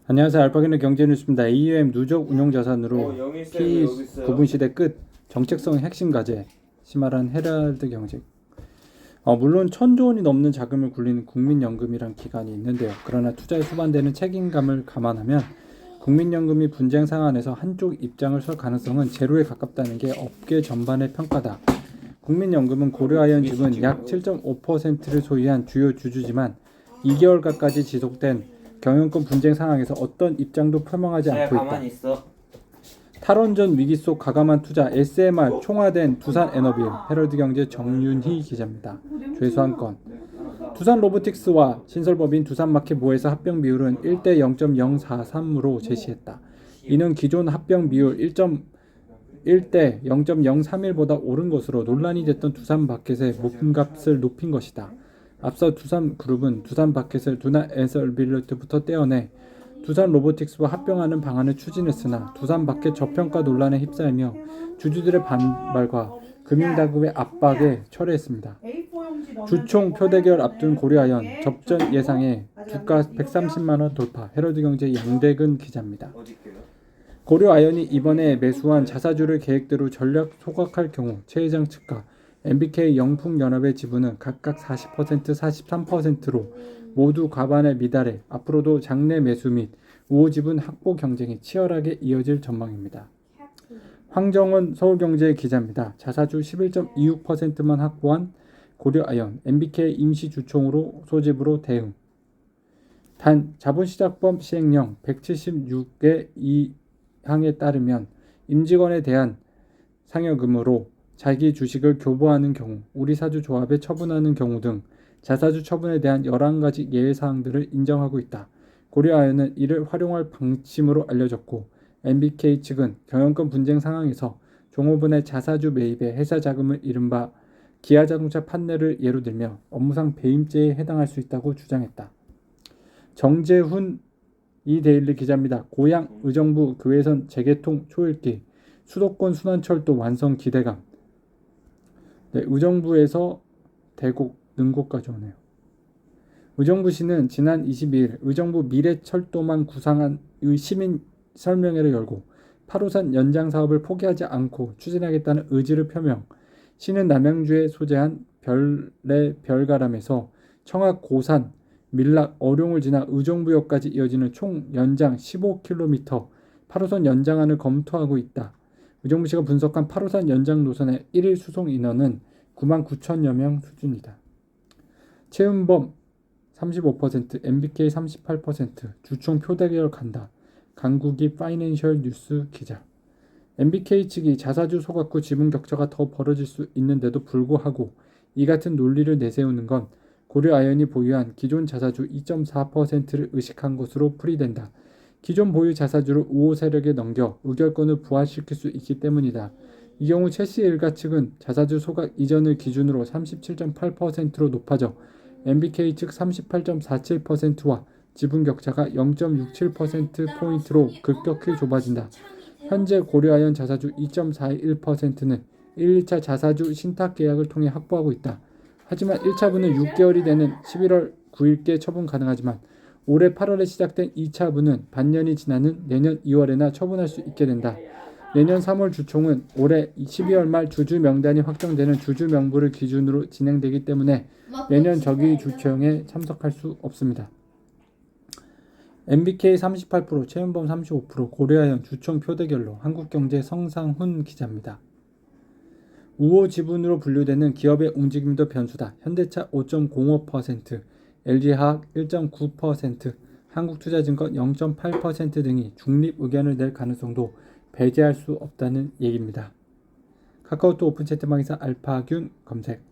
안녕하세요. 알파기는 경제뉴스입니다. AUM 누적 운용자산으로 P 9분시대 끝 정책성 핵심 과제 심화란 헤럴드 경제. 물론 1,000조 원이 넘는 자금을 굴리는 국민연금이란 기관이 있는데요. 그러나 투자에 수반되는 책임감을 감안하면 국민연금이 분쟁 상황에서 한쪽 입장을 설 가능성은 제로에 가깝다는 게 업계 전반의 평가다. 국민연금은 고려아연 지분 약 7.5%를 소유한 주요 주주지만 2개월가까지 지속된 경영권 분쟁 상황에서 어떤 입장도 표명하지 않고 있다. 탈원전 위기 속 가감한 투자 SMR 총화된 두산에너빌 헤럴드 경제 정윤희 기자입니다. 죄수한 건 두산 로보틱스와 신설법인 두산마켓 모회사 합병 비율은 1대 0.043으로 제시했다. 이는 기존 합병 비율 1대 0.031보다 오른 것으로 논란이 됐던 두산마켓의 몸값을 높인 것이다. 앞서 두산그룹은 두산마켓을 두산에너빌로부터 떼어내 두산 로보틱스와 합병하는 방안을 추진했으나 두산마켓 저평가 논란에 휩싸이며 주주들의 반발과 금융당국의 압박에 철회했습니다. 주총 표대결 앞둔 고려아연 접전 예상에 주가 130만원 돌파. 헤럴드 경제 양대근 기자입니다. 고려아연이 이번에 매수한 자사주를 계획대로 전략 소각할 경우 최 회장 측과 MBK 영풍연합의 지분은 각각 40%, 43%로 모두 과반에 미달해 앞으로도 장내 매수 및 우호 지분 확보 경쟁이 치열하게 이어질 전망입니다. 황정원 서울경제 기자입니다. 자사주 11.26%만 확보한 고려아연, MBK 임시주총으로 소집으로 대응. 단 자본시장법 시행령 176의 2항에 따르면 임직원에 대한 상여금으로 자기 주식을 교부하는 경우, 우리사주 조합에 처분하는 경우 등 자사주 처분에 대한 11가지 예외사항들을 인정하고 있다. 고려아연은 이를 활용할 방침으로 알려졌고 MBK 측은 경영권 분쟁 상황에서 종업원의 자사주 매입에 회사 자금을 이른바 기아자동차 판례를 예로 들며 업무상 배임죄에 해당할 수 있다고 주장했다. 정재훈 이데일리 기자입니다. 고양 의정부 교외선 재개통 초읽기, 수도권 순환철도 완성 기대감. 네, 의정부에서 대곡, 능곡까지 오네요. 의정부시는 지난 22일 의정부 미래철도망 구상안 시민 설명회를 열고 8호선 연장 사업을 포기하지 않고 추진하겠다는 의지를 표명. 시는 남양주에 소재한 별내별가람에서 청학 고산, 밀락, 어룡을 지나 의정부역까지 이어지는 총 연장 15km 8호선 연장안을 검토하고 있다. 의정부시가 분석한 8호선 연장 노선의 1일 수송 인원은 99,000여 명 수준이다. 최은범 35%, MBK 38%, 주총 표대결 간다. 강국이 파이낸셜 뉴스 기자. MBK 측이 자사주 소각 후 지분 격차가 더 벌어질 수 있는데도 불구하고 이 같은 논리를 내세우는 건 고려아연이 보유한 기존 자사주 2.4%를 의식한 것으로 풀이된다. 기존 보유 자사주를 우호 세력에 넘겨 의결권을 부활시킬 수 있기 때문이다. 이 경우 최씨 일가 측은 자사주 소각 이전을 기준으로 37.8%로 높아져 MBK 측 38.47%와 지분 격차가 0.67%포인트로 급격히 좁아진다. 현재 고려아연 자사주 2.41%는 1, 2차 자사주 신탁 계약을 통해 확보하고 있다. 하지만 1차분은 6개월이 되는 11월 9일께 처분 가능하지만 올해 8월에 시작된 2차분은 반년이 지나는 내년 2월에나 처분할 수 있게 된다. 내년 3월 주총은 올해 12월 말 주주 명단이 확정되는 주주 명부를 기준으로 진행되기 때문에 내년 정기 주총에 참석할 수 없습니다. MBK 38%, 최은범 35%, 고려아연 주총 표대결로. 한국경제 성상훈 기자입니다. 우호 지분으로 분류되는 기업의 움직임도 변수다. 현대차 5.05%, LG화학 1.9%, 한국투자증권 0.8% 등이 중립 의견을 낼 가능성도 배제할 수 없다는 얘기입니다. 카카오톡 오픈 채팅방에서 알파균 검색.